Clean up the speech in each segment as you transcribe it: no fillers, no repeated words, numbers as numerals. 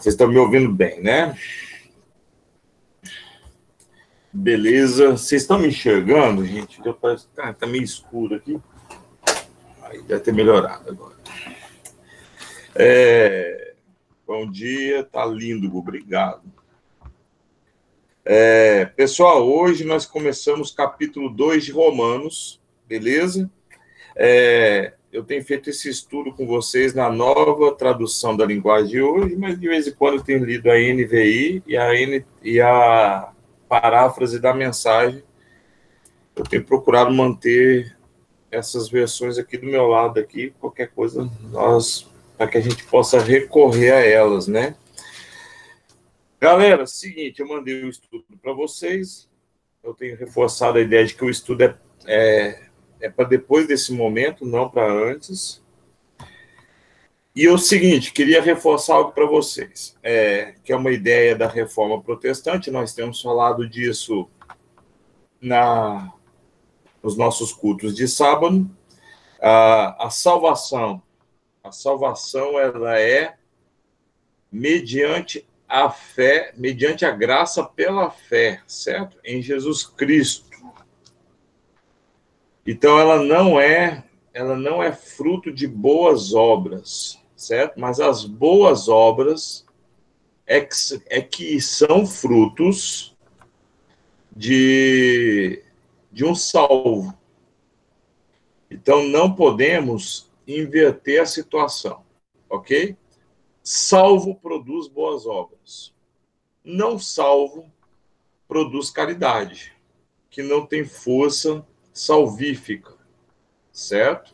Vocês estão me ouvindo bem, né? Beleza. Vocês estão me enxergando, gente? Tá meio escuro aqui. Aí deve ter melhorado agora. Bom dia, tá lindo, obrigado. Pessoal, hoje nós começamos capítulo 2 de Romanos, beleza? Eu tenho feito esse estudo com vocês na nova tradução da linguagem de hoje, mas de vez em quando eu tenho lido a NVI e a paráfrase da mensagem. Eu tenho procurado manter essas versões aqui do meu lado aqui, qualquer coisa, para que a gente possa recorrer a elas, né? Galera, seguinte, eu mandei o estudo para vocês, eu tenho reforçado a ideia de que o estudo é para depois desse momento, não para antes. E o seguinte, queria reforçar algo para vocês, que é uma ideia da reforma protestante, nós temos falado disso nos nossos cultos de sábado. A salvação ela é mediante a fé, mediante a graça pela fé, certo? Em Jesus Cristo. Então ela não é fruto de boas obras, certo? Mas as boas obras é que são frutos de um salvo. Então não podemos inverter a situação, ok? Salvo produz boas obras. Não salvo produz caridade, que não tem força salvífica, certo?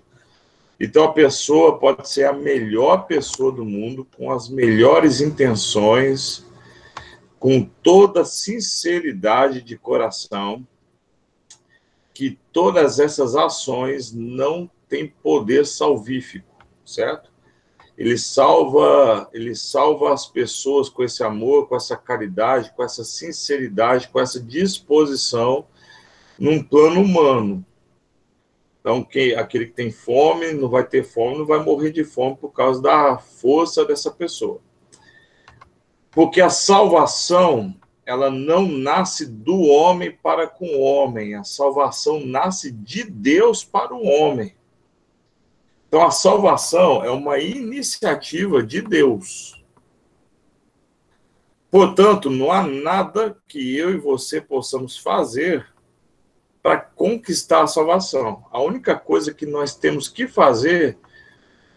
Então a pessoa pode ser a melhor pessoa do mundo, com as melhores intenções, com toda sinceridade de coração, que todas essas ações não têm poder salvífico, certo? Ele salva as pessoas com esse amor, com essa caridade, com essa sinceridade, com essa disposição num plano humano. Então, aquele que tem fome não vai ter fome, não vai morrer de fome por causa da força dessa pessoa. Porque a salvação, ela não nasce do homem para com o homem, a salvação nasce de Deus para o homem. Então, a salvação é uma iniciativa de Deus. Portanto, não há nada que eu e você possamos fazer para conquistar a salvação. A única coisa que nós temos que fazer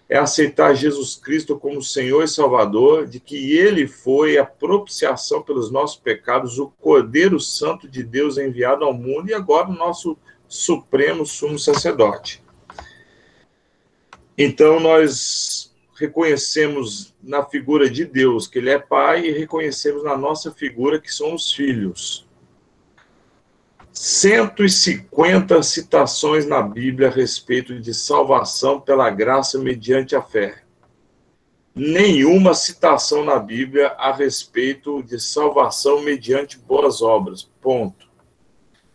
é aceitar Jesus Cristo como Senhor e Salvador, de que Ele foi a propiciação pelos nossos pecados, o Cordeiro Santo de Deus enviado ao mundo e agora o nosso supremo sumo sacerdote. Então, nós reconhecemos na figura de Deus que Ele é Pai e reconhecemos na nossa figura que somos filhos. 150 citações na Bíblia a respeito de salvação pela graça mediante a fé. Nenhuma citação na Bíblia a respeito de salvação mediante boas obras. Ponto.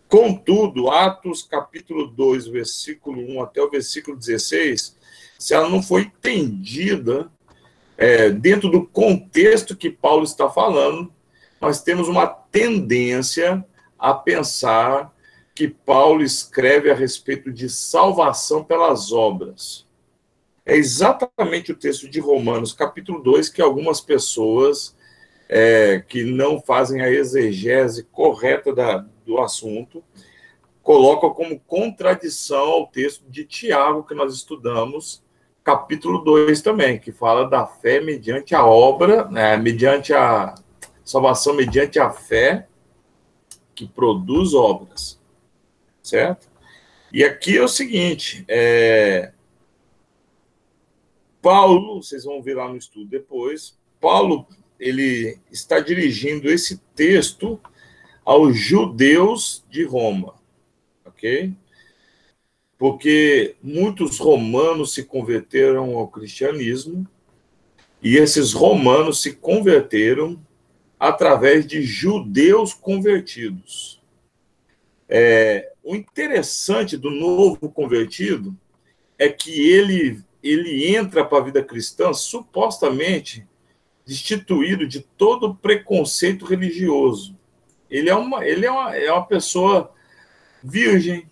Contudo, Atos capítulo 2, versículo 1 até o versículo 16, se ela não foi entendida dentro do contexto que Paulo está falando, nós temos uma tendência a pensar que Paulo escreve a respeito de salvação pelas obras. É exatamente o texto de Romanos, capítulo 2, que algumas pessoas que não fazem a exegese correta do assunto colocam como contradição ao texto de Tiago, que nós estudamos, capítulo 2 também, que fala da fé mediante a obra, mediante a salvação mediante a fé, que produz obras, certo? E aqui é o seguinte, Paulo, vocês vão ver lá no estudo depois, Paulo, ele está dirigindo esse texto aos judeus de Roma, ok? Porque muitos romanos se converteram ao cristianismo e esses romanos se converteram através de judeus convertidos. O interessante do novo convertido é que ele entra para a vida cristã supostamente destituído de todo preconceito religioso. Ele é uma pessoa virgem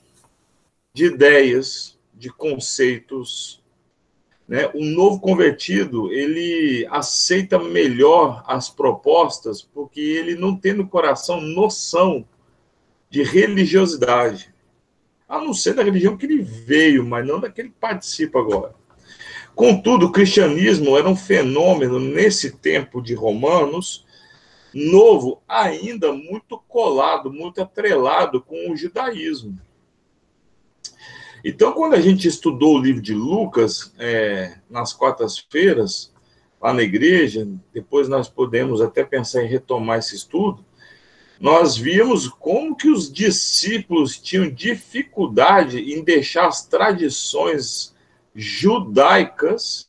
de ideias, de conceitos, né? Um novo convertido, ele aceita melhor as propostas porque ele não tem no coração noção de religiosidade, a não ser da religião que ele veio, mas não da que ele participa agora. Contudo, o cristianismo era um fenômeno nesse tempo de Romanos, novo, ainda muito colado, muito atrelado com o judaísmo. Então, quando a gente estudou o livro de Lucas, nas quartas-feiras, lá na igreja, depois nós podemos até pensar em retomar esse estudo, nós vimos como que os discípulos tinham dificuldade em deixar as tradições judaicas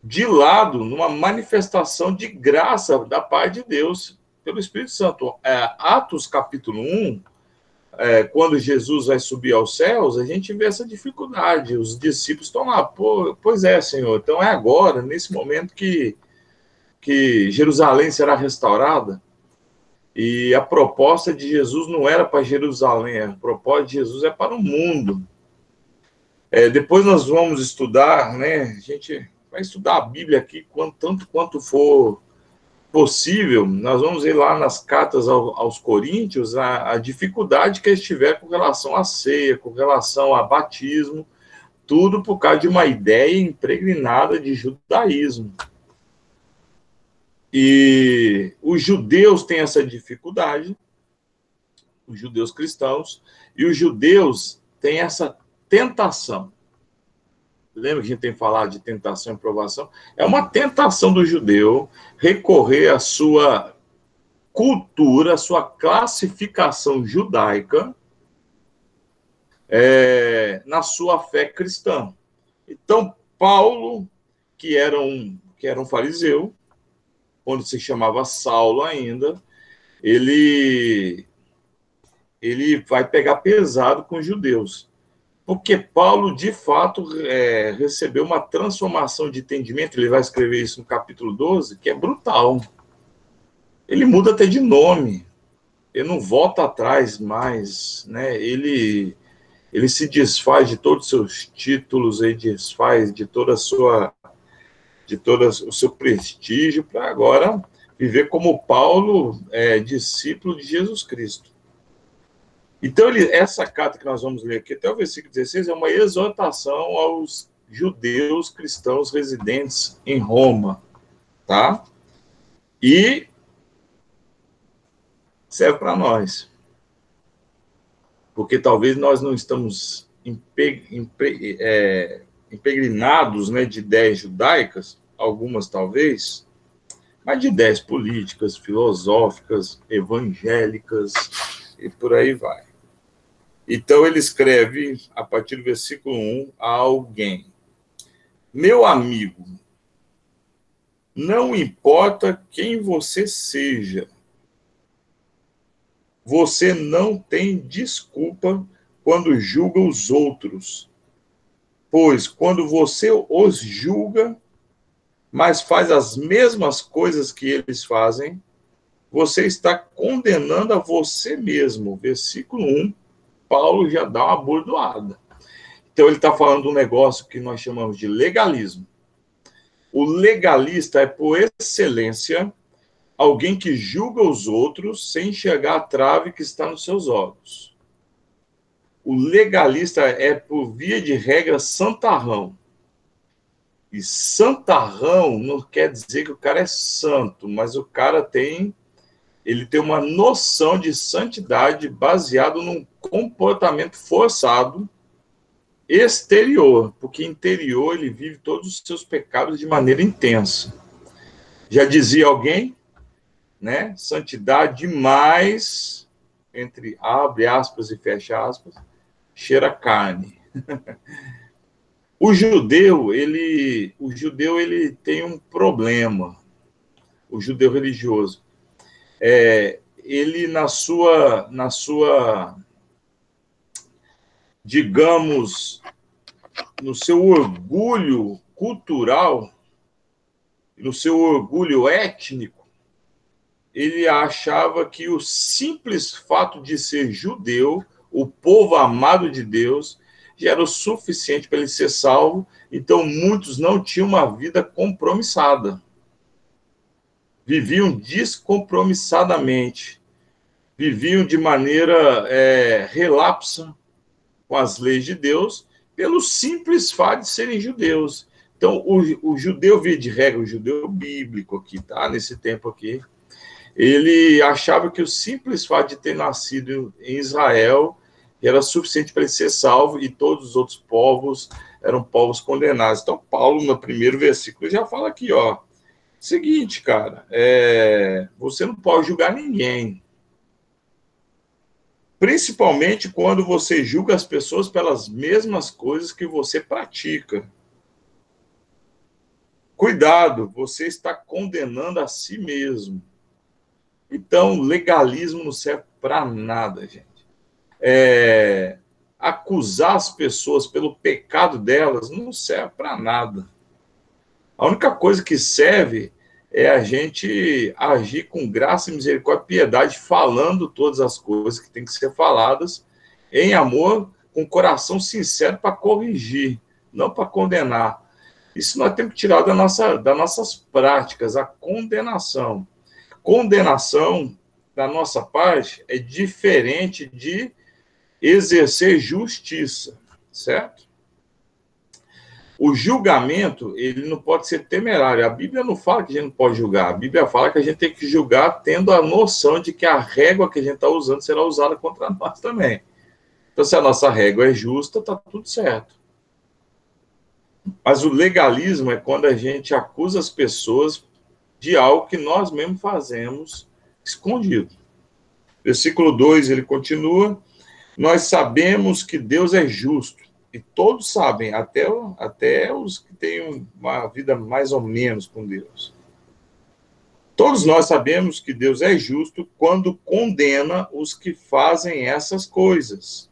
de lado numa manifestação de graça da paz de Deus pelo Espírito Santo. Atos capítulo 1, quando Jesus vai subir aos céus, a gente vê essa dificuldade. Os discípulos estão lá, pois é, Senhor, então é agora, nesse momento que Jerusalém será restaurada. E a proposta de Jesus não era para Jerusalém, a proposta de Jesus é para o mundo. Depois nós vamos estudar, né? A gente vai estudar a Bíblia aqui tanto quanto for possível. Nós vamos ir lá nas cartas aos Coríntios a dificuldade que eles tiveram com relação à ceia, com relação a batismo, tudo por causa de uma ideia impregnada de judaísmo. E os judeus têm essa dificuldade, os judeus cristãos, e os judeus têm essa tentação. Lembra que a gente tem falado de tentação e provação? É uma tentação do judeu recorrer à sua cultura, à sua classificação judaica na sua fé cristã. Então, Paulo, que era um fariseu, quando se chamava Saulo ainda, ele vai pegar pesado com os judeus. Porque Paulo, de fato, recebeu uma transformação de entendimento, ele vai escrever isso no capítulo 12, que é brutal. Ele muda até de nome, ele não volta atrás mais, né? Ele se desfaz de todos os seus títulos, ele desfaz de todo o seu prestígio, para agora viver como Paulo, discípulo de Jesus Cristo. Então, essa carta que nós vamos ler aqui, até o versículo 16, é uma exortação aos judeus cristãos residentes em Roma, tá? E serve para nós. Porque talvez nós não estamos impregnados, né, de ideias judaicas, algumas talvez, mas de ideias políticas, filosóficas, evangélicas, e por aí vai. Então, ele escreve, a partir do versículo 1, a alguém: meu amigo, não importa quem você seja, você não tem desculpa quando julga os outros, pois quando você os julga, mas faz as mesmas coisas que eles fazem, você está condenando a você mesmo. Versículo 1, Paulo já dá uma bordoada. Então, ele está falando de um negócio que nós chamamos de legalismo. O legalista é, por excelência, alguém que julga os outros sem enxergar a trave que está nos seus olhos. O legalista é, por via de regra, santarrão. E santarrão não quer dizer que o cara é santo, mas o cara tem uma noção de santidade baseado num comportamento forçado exterior, porque interior ele vive todos os seus pecados de maneira intensa. Já dizia alguém, né? Santidade demais, entre abre aspas e fecha aspas, cheira carne. O judeu ele tem um problema, o judeu religioso. Ele, na sua, digamos, no seu orgulho cultural, no seu orgulho étnico, ele achava que o simples fato de ser judeu, o povo amado de Deus, já era o suficiente para ele ser salvo. Então, muitos não tinham uma vida compromissada. Viviam descompromissadamente. Viviam de maneira relapsa com as leis de Deus, pelo simples fato de serem judeus. Então, o judeu, via de regra, o judeu bíblico aqui, tá? Nesse tempo aqui, ele achava que o simples fato de ter nascido em Israel era suficiente para ele ser salvo, e todos os outros povos eram povos condenados. Então, Paulo, no primeiro versículo, já fala aqui, ó, seguinte, cara, você não pode julgar ninguém, principalmente quando você julga as pessoas pelas mesmas coisas que você pratica. Cuidado, você está condenando a si mesmo. Então, legalismo não serve para nada, gente. Acusar as pessoas pelo pecado delas não serve para nada. A única coisa que serve é a gente agir com graça, misericórdia e piedade, falando todas as coisas que têm que ser faladas, em amor, com coração sincero, para corrigir, não para condenar. Isso nós temos que tirar das nossas práticas, a condenação. Condenação, da nossa parte, é diferente de exercer justiça, certo? O julgamento, ele não pode ser temerário. A Bíblia não fala que a gente não pode julgar. A Bíblia fala que a gente tem que julgar tendo a noção de que a régua que a gente está usando será usada contra nós também. Então, se a nossa régua é justa, está tudo certo. Mas o legalismo é quando a gente acusa as pessoas de algo que nós mesmos fazemos escondido. Versículo 2, ele continua: nós sabemos que Deus é justo, e todos sabem, até os que têm uma vida mais ou menos com Deus. Todos nós sabemos que Deus é justo quando condena os que fazem essas coisas.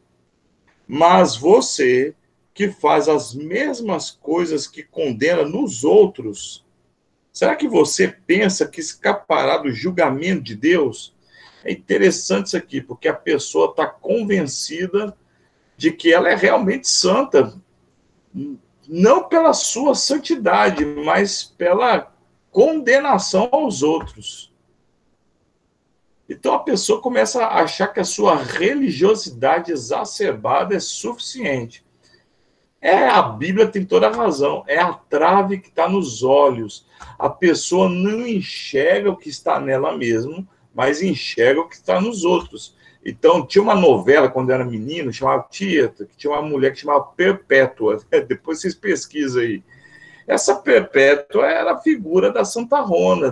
Mas você, que faz as mesmas coisas que condena nos outros, será que você pensa que escapará do julgamento de Deus? É interessante isso aqui, porque a pessoa está convencida de que ela é realmente santa, não pela sua santidade, mas pela condenação aos outros. Então a pessoa começa a achar que a sua religiosidade exacerbada é suficiente. A Bíblia tem toda a razão, é a trave que está nos olhos. A pessoa não enxerga o que está nela mesma, mas enxerga o que está nos outros. Então, tinha uma novela, quando eu era menino, chamava Tieta, que tinha uma mulher que chamava Perpétua. Depois vocês pesquisam aí. Essa Perpétua era a figura da Santa Rona,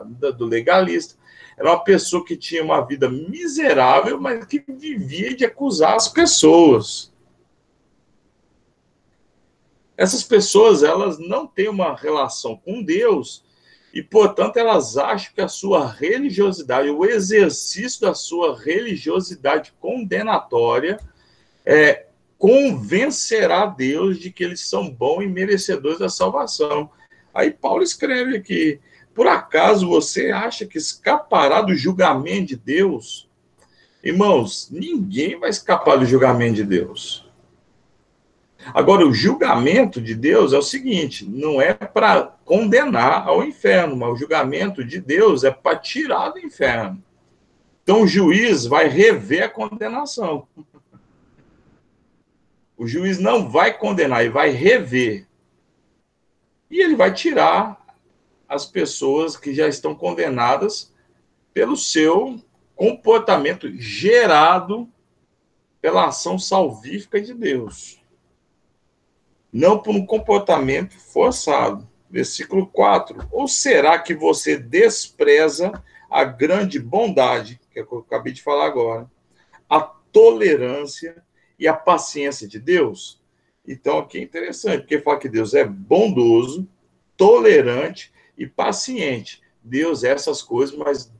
do legalista. Era uma pessoa que tinha uma vida miserável, mas que vivia de acusar as pessoas. Essas pessoas, elas não têm uma relação com Deus e, portanto, elas acham que a sua religiosidade, o exercício da sua religiosidade condenatória, convencerá Deus de que eles são bons e merecedores da salvação. Aí Paulo escreve aqui: por acaso você acha que escapará do julgamento de Deus? Irmãos, ninguém vai escapar do julgamento de Deus. Agora, o julgamento de Deus é o seguinte: não é para condenar ao inferno, mas o julgamento de Deus é para tirar do inferno. Então, o juiz vai rever a condenação. O juiz não vai condenar, ele vai rever. E ele vai tirar as pessoas que já estão condenadas pelo seu comportamento gerado pela ação salvífica de Deus. Não por um comportamento forçado. Versículo 4. Ou será que você despreza a grande bondade, que eu acabei de falar agora, a tolerância e a paciência de Deus? Então, aqui é interessante, porque fala que Deus é bondoso, tolerante e paciente. Deus é essas coisas, mas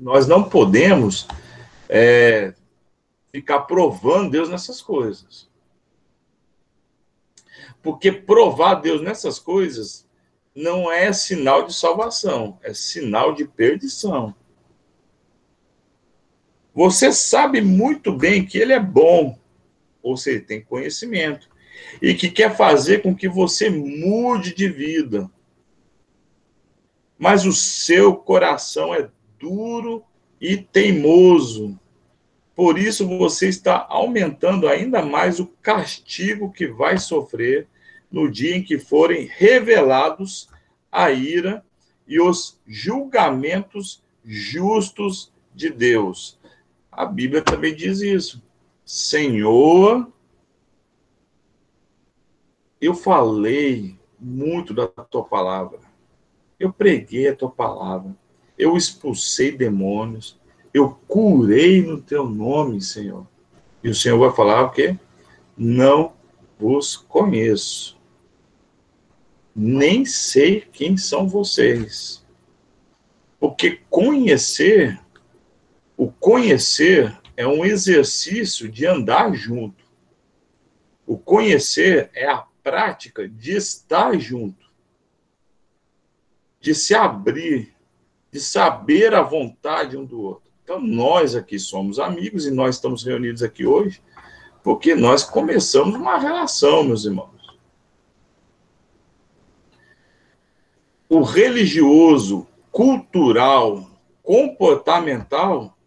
nós não podemos ficar provando Deus nessas coisas. Porque provar Deus nessas coisas não é sinal de salvação, é sinal de perdição. Você sabe muito bem que ele é bom, ou seja, tem conhecimento, e que quer fazer com que você mude de vida. Mas o seu coração é duro e teimoso. Por isso você está aumentando ainda mais o castigo que vai sofrer no dia em que forem revelados a ira e os julgamentos justos de Deus. A Bíblia também diz isso. Senhor, eu falei muito da tua palavra. Eu preguei a tua palavra. Eu expulsei demônios. Eu curei no teu nome, Senhor. E o Senhor vai falar o quê? Não vos conheço. Nem sei quem são vocês. Porque o conhecer é um exercício de andar junto. O conhecer é a prática de estar junto, de se abrir, de saber a vontade um do outro. Então, nós aqui somos amigos e nós estamos reunidos aqui hoje porque nós começamos uma relação, meus irmãos. O religioso, cultural, comportamental,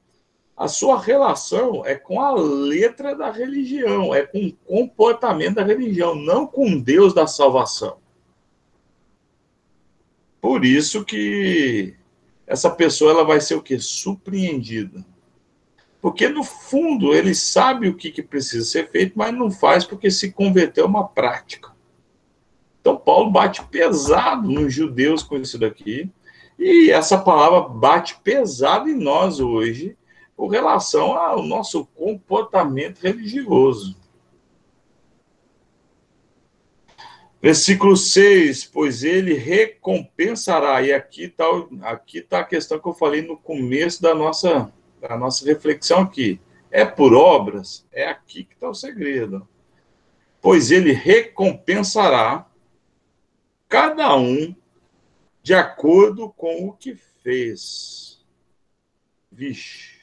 a sua relação é com a letra da religião, é com o comportamento da religião, não com Deus da salvação. Por isso que essa pessoa ela vai ser o quê? Surpreendida. Porque, no fundo, ele sabe o que precisa ser feito, mas não faz porque se converteu a uma prática. Então, Paulo bate pesado nos judeus com isso daqui, e essa palavra bate pesado em nós hoje, com relação ao nosso comportamento religioso. Versículo 6, pois ele recompensará, e aqui tá a questão que eu falei no começo da nossa reflexão aqui. É por obras? É aqui que está o segredo. Pois ele recompensará cada um de acordo com o que fez. Vixe.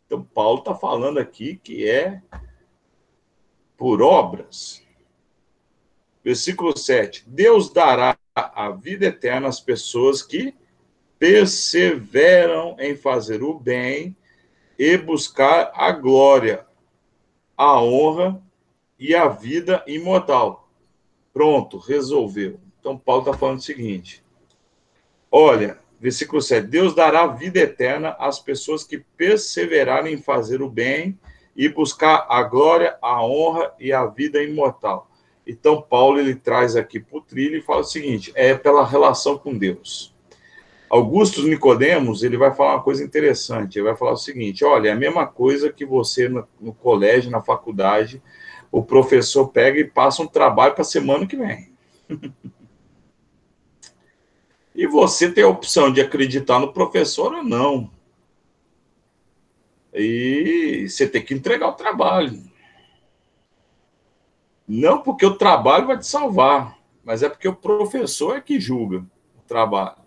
Então, Paulo está falando aqui que é por obras. Versículo 7. Deus dará a vida eterna às pessoas que perseveram em fazer o bem e buscar a glória, a honra e a vida imortal. Pronto, resolveu. Então, Paulo está falando o seguinte. Olha, versículo 7. Deus dará vida eterna às pessoas que perseverarem em fazer o bem e buscar a glória, a honra e a vida imortal. Então, Paulo ele traz aqui para o trilho e fala o seguinte, é pela relação com Deus. Augusto Nicodemos, ele vai falar uma coisa interessante, ele vai falar o seguinte, olha, é a mesma coisa que você no colégio, na faculdade, o professor pega e passa um trabalho para a semana que vem. E você tem a opção de acreditar no professor ou não. E você tem que entregar o trabalho. Não porque o trabalho vai te salvar, mas é porque o professor é que julga o trabalho.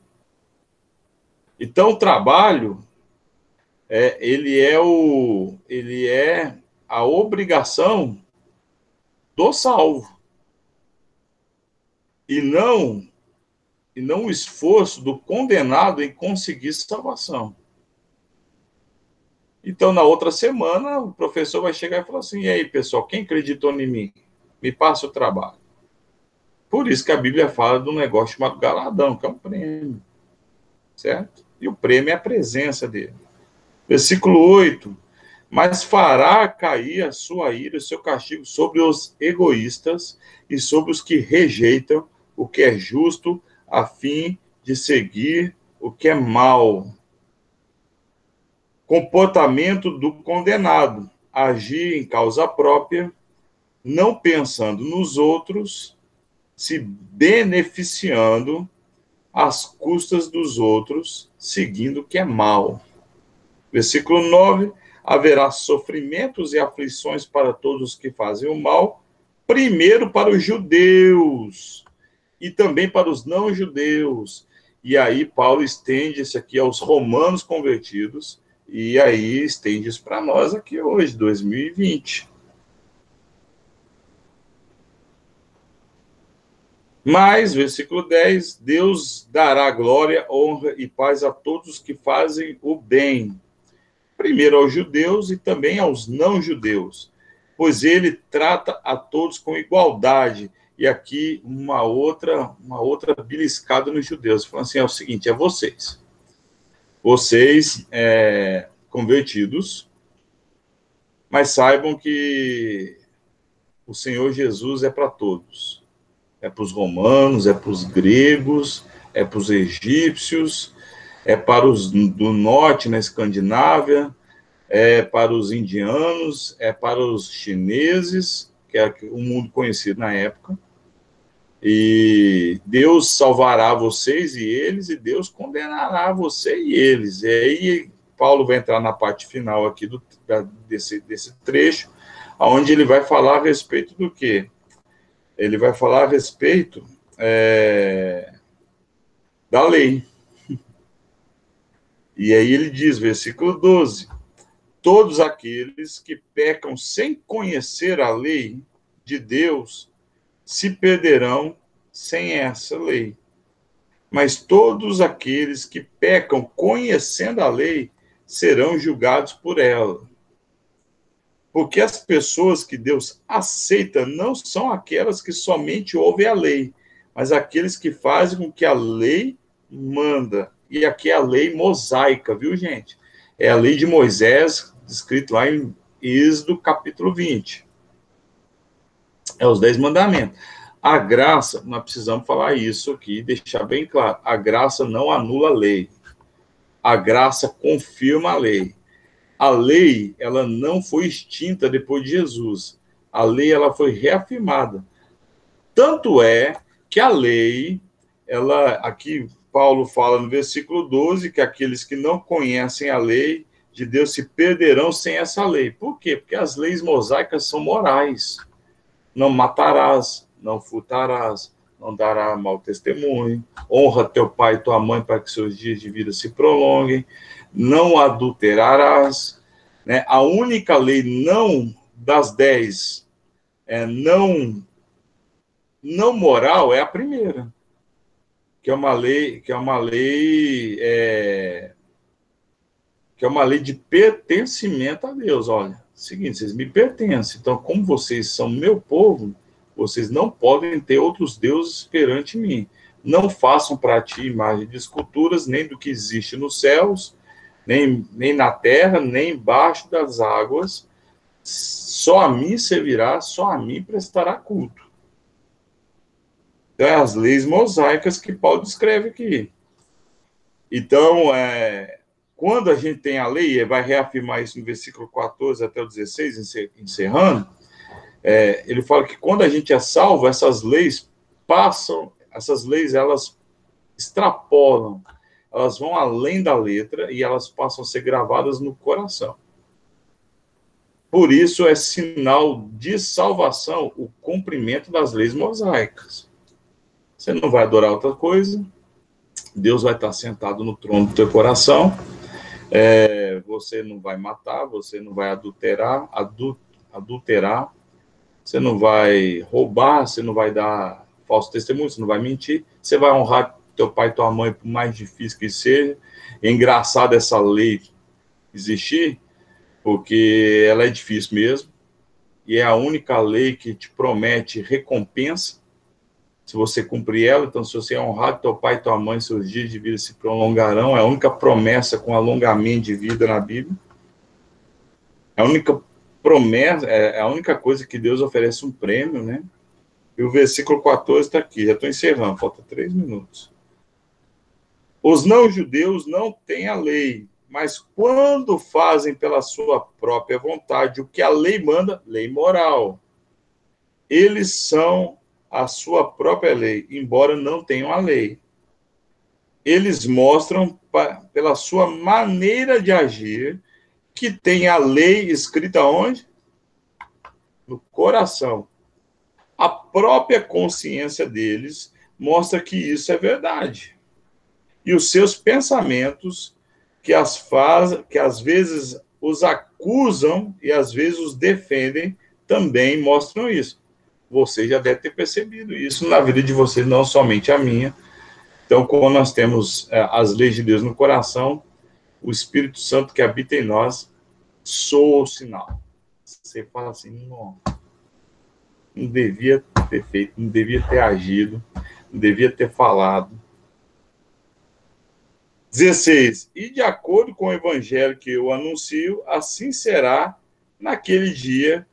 Então, o trabalho, ele é a obrigação do salvo. E não o esforço do condenado em conseguir salvação. Então, na outra semana, o professor vai chegar e falar assim, e aí, pessoal, quem acreditou em mim? Me passa o trabalho. Por isso que a Bíblia fala de um negócio chamado galardão, que é um prêmio. Certo? E o prêmio é a presença dele. Versículo 8. Mas fará cair a sua ira, o seu castigo sobre os egoístas e sobre os que rejeitam o que é justo, a fim de seguir o que é mal. Comportamento do condenado. Agir em causa própria, não pensando nos outros, se beneficiando às custas dos outros, seguindo o que é mal. Versículo 9. Haverá sofrimentos e aflições para todos os que fazem o mal, primeiro para os judeus, e também para os não-judeus. E aí Paulo estende isso aqui aos romanos convertidos, e aí estende isso para nós aqui hoje, 2020. Mas, versículo 10, Deus dará glória, honra e paz a todos os que fazem o bem, primeiro aos judeus e também aos não-judeus, pois ele trata a todos com igualdade. E aqui uma outra beliscada nos judeus, falando assim, é o seguinte, vocês convertidos, mas saibam que o Senhor Jesus é para todos. É para os romanos, é para os gregos, é para os egípcios, é para os do norte, na Escandinávia, é para os indianos, é para os chineses, que é o mundo conhecido na época. E Deus salvará vocês e eles, e Deus condenará você e eles. E aí Paulo vai entrar na parte final aqui desse trecho, onde ele vai falar a respeito do quê? Ele vai falar a respeito da lei. E aí ele diz, versículo 12, todos aqueles que pecam sem conhecer a lei de Deus se perderão sem essa lei. Mas todos aqueles que pecam conhecendo a lei serão julgados por ela. Porque as pessoas que Deus aceita não são aquelas que somente ouvem a lei, mas aqueles que fazem com que a lei manda. E aqui é a lei mosaica, viu, gente? É a lei de Moisés, escrito lá em Êxodo, capítulo 20. É os 10 mandamentos. A graça, nós precisamos falar isso aqui, deixar bem claro, a graça não anula a lei. A graça confirma a lei. A lei, ela não foi extinta depois de Jesus. A lei, ela foi reafirmada. Tanto é que a lei, aqui Paulo fala no versículo 12, que aqueles que não conhecem a lei de Deus se perderão sem essa lei. Por quê? Porque as leis mosaicas são morais. Não matarás, não furtarás, não dará mau testemunho, honra teu pai e tua mãe para que seus dias de vida se prolonguem, não adulterarás, né? A única lei não das 10 não moral é a primeira, que é uma lei de pertencimento a Deus. Olha, seguinte, vocês me pertencem, então como vocês são meu povo, vocês não podem ter outros deuses perante mim. Não façam para ti imagem de esculturas, nem do que existe nos céus, nem na terra, nem embaixo das águas. Só a mim servirá, só a mim prestará culto. Então, é as leis mosaicas que Paulo descreve aqui. Então, quando a gente tem a lei, vai reafirmar isso no versículo 14 até o 16, encerrando, ele fala que quando a gente é salvo, essas leis elas extrapolam, elas vão além da letra e elas passam a ser gravadas no coração. Por isso é sinal de salvação o cumprimento das leis mosaicas. Você não vai adorar outra coisa, Deus vai estar sentado no trono do teu coração, você não vai matar, você não vai adulterar, você não vai roubar, você não vai dar falso testemunho, você não vai mentir, você vai honrar teu pai e tua mãe, por mais difícil que seja. É engraçado essa lei existir, porque ela é difícil mesmo, e é a única lei que te promete recompensa, se você cumprir ela. Então, se você honrar teu pai e tua mãe, seus dias de vida se prolongarão. É a única promessa com alongamento de vida na Bíblia. É a única promessa, é a única coisa que Deus oferece um prêmio, né? E o versículo 14 está aqui, já estou encerrando, falta 3 minutos. Os não-judeus não têm a lei, mas quando fazem pela sua própria vontade o que a lei manda, lei moral, eles são a sua própria lei, embora não tenham a lei. Eles mostram, pela sua maneira de agir, que tem a lei escrita onde? No coração. A própria consciência deles mostra que isso é verdade. E os seus pensamentos, que às vezes os acusam e às vezes os defendem, também mostram isso. Você já deve ter percebido isso na vida de vocês, não somente a minha. Então, quando nós temos as leis de Deus no coração, o Espírito Santo que habita em nós soa o sinal. Você fala assim, não devia ter feito, não devia ter agido, não devia ter falado. 16. E de acordo com o evangelho que eu anuncio, assim será naquele dia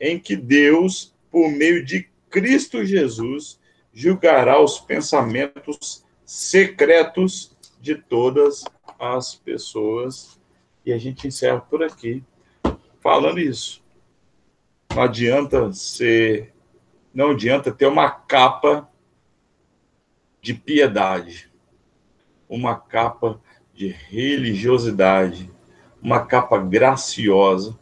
em que Deus, por meio de Cristo Jesus, julgará os pensamentos secretos de todas as pessoas. E a gente encerra por aqui falando isso. Não adianta ter uma capa de piedade, uma capa de religiosidade, uma capa graciosa.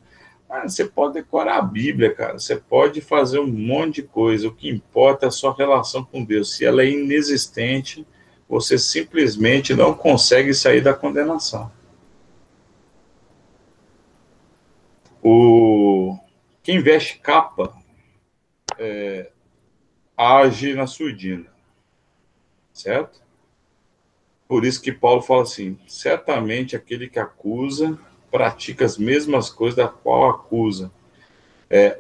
Você pode decorar a Bíblia, cara. Você pode fazer um monte de coisa. O que importa é a sua relação com Deus. Se ela é inexistente, você simplesmente não consegue sair da condenação. Quem veste capa age na surdina, certo? Por isso que Paulo fala assim: certamente aquele que acusa pratica as mesmas coisas da qual acusa.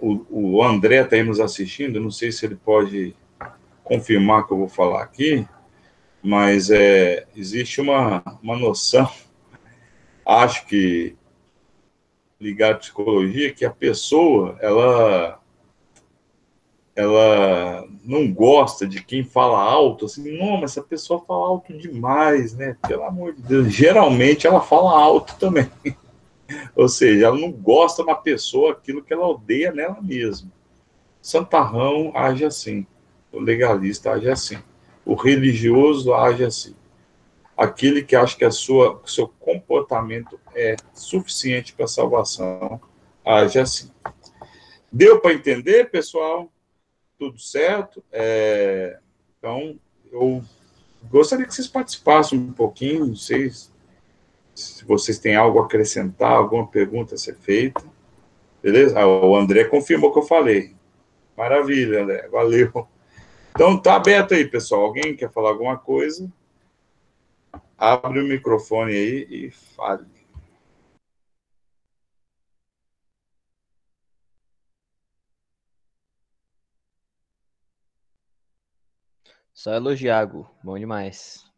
O André está aí nos assistindo, não sei se ele pode confirmar que eu vou falar aqui, mas existe uma noção, acho que ligada à psicologia, que a pessoa, ela não gosta de quem fala alto, assim, não, mas essa pessoa fala alto demais, né? Pelo amor de Deus. Geralmente ela fala alto também. Ou seja, ela não gosta na pessoa aquilo que ela odeia nela mesma. Santarrão age assim. O legalista age assim. O religioso age assim. Aquele que acha que seu comportamento é suficiente para a salvação age assim. Deu para entender, pessoal? Tudo certo? Então, eu gostaria que vocês participassem um pouquinho, não sei se vocês têm algo a acrescentar, alguma pergunta a ser feita. Beleza? O André confirmou o que eu falei. Maravilha, André. Valeu. Então, tá aberto aí, pessoal. Alguém quer falar alguma coisa? Abre o microfone aí e fale. Só elogiar, Gu. Bom demais.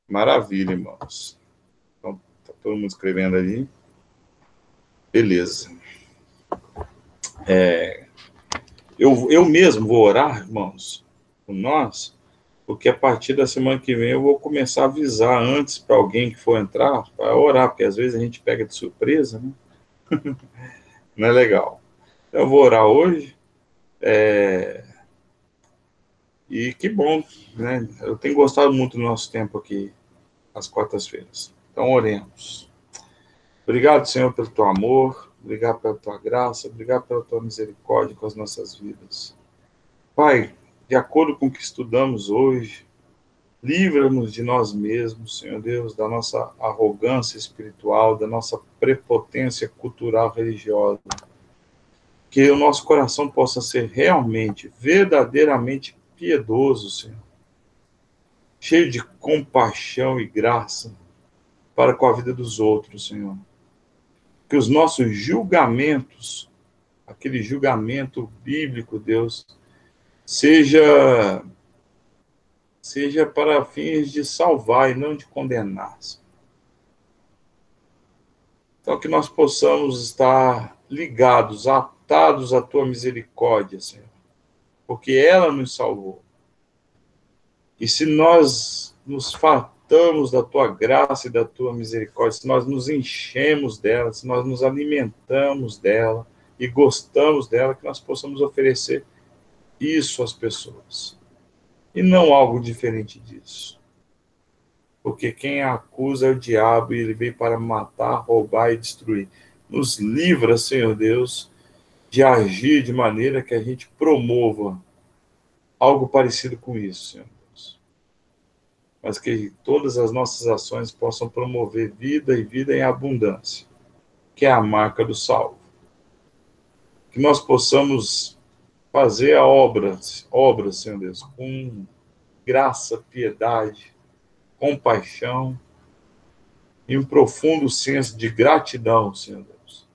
Maravilha, irmãos. Então, tá todo mundo escrevendo ali. Beleza. Eu mesmo vou orar, irmãos, por nós, porque a partir da semana que vem eu vou começar a avisar antes para alguém que for entrar, para orar, porque às vezes a gente pega de surpresa, né? Não é legal. Então, eu vou orar hoje, e que bom, né? Eu tenho gostado muito do nosso tempo aqui, às quartas-feiras. Então, oremos. Obrigado, Senhor, pelo teu amor, obrigado pela tua graça, obrigado pela tua misericórdia com as nossas vidas. Pai, de acordo com o que estudamos hoje, livra-nos de nós mesmos, Senhor Deus, da nossa arrogância espiritual, da nossa prepotência cultural religiosa. Que o nosso coração possa ser realmente, verdadeiramente piedoso, Senhor. Cheio de compaixão e graça para com a vida dos outros, Senhor. Que os nossos julgamentos, aquele julgamento bíblico, Deus, seja para fins de salvar e não de condenar. Então, que nós possamos estar ligados, atados à tua misericórdia, Senhor, porque ela nos salvou. E se nós nos fartamos da tua graça e da tua misericórdia, se nós nos enchemos dela, se nós nos alimentamos dela e gostamos dela, que nós possamos oferecer isso às pessoas. E não algo diferente disso. Porque quem a acusa é o diabo e ele veio para matar, roubar e destruir. Nos livra, Senhor Deus, de agir de maneira que a gente promova algo parecido com isso, Senhor Deus. Mas que todas as nossas ações possam promover vida e vida em abundância, que é a marca do salvo. Que nós possamos fazer a obra, Senhor Deus, com graça, piedade, compaixão e um profundo senso de gratidão, Senhor Deus,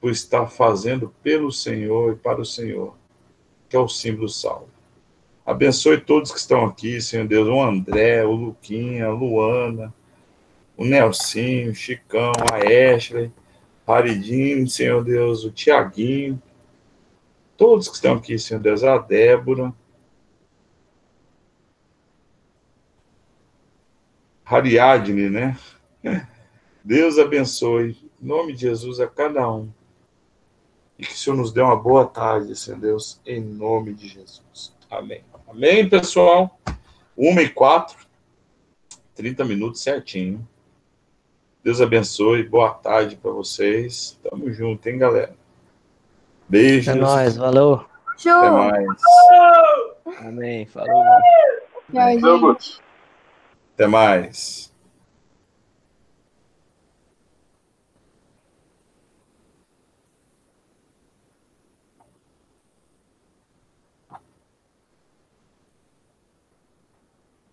por estar fazendo pelo Senhor e para o Senhor, que é o símbolo salvo. Abençoe todos que estão aqui, Senhor Deus, o André, o Luquinha, a Luana, o Nelsinho, o Chicão, a Ashley, Paridinho, Senhor Deus, o Tiaguinho, todos que estão aqui, Senhor Deus, a Débora, Ariadne, né? Deus abençoe, em nome de Jesus, a cada um. E que o Senhor nos dê uma boa tarde, Senhor Deus, em nome de Jesus. Amém. Amém, pessoal? 1h04, 30 minutos certinho. Deus abençoe, boa tarde para vocês. Tamo junto, hein, galera? Beijos. É nóis, valeu. Até mais. Amém, falou. Tchau, gente. Até mais.